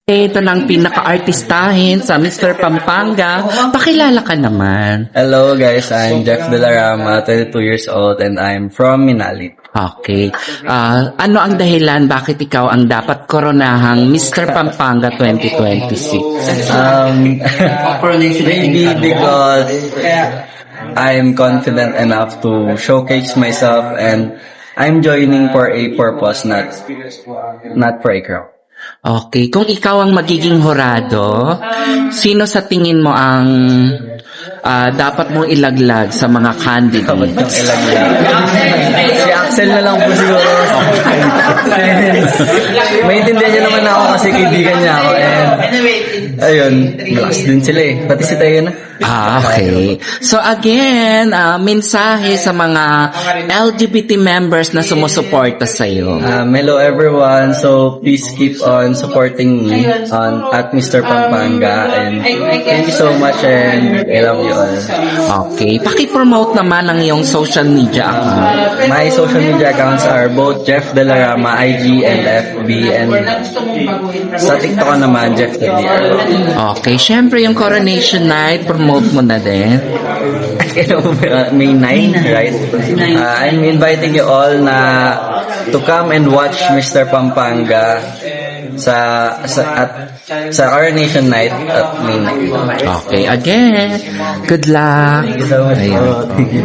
Ito ng pinaka-artistahin sa Mr. Pampanga. Pakilala ka naman. Hello guys, I'm Jeff Delarama, 22 years old and I'm from Minalit. Okay. Ano ang dahilan bakit ikaw ang dapat koronahang Mr. Pampanga 2026? Maybe because I'm confident enough to showcase myself and I'm joining for a purpose, not for a crowd. Okay. Kung ikaw ang magiging horado, sino sa tingin mo ang dapat mong ilaglag sa mga candidates? Si Axel na lang po siguro. Maintindihan niya naman ako kasi kaibigan niya ako. And ayun, malakas din sila eh. Pati si Tayo na. Okay. So again, mensahe sa mga LGBT members na sumusuporta sa iyo. Hello everyone. So please keep on supporting me at Mr. Pampanga. And thank you so much and I love you all. Okay. Paki-promote naman ang iyong social media account. My social media accounts are both Jeff Delarama, IG and FB. And sa TikTok naman, Jeff Delarama. Okay. Syempre yung Coronation Night, promote mo na din. May 9, right? I'm inviting you all to come and watch Mr. Pampanga sa Coronation Night at May 9. Okay. Again, good luck. Thank you so much. Ayun.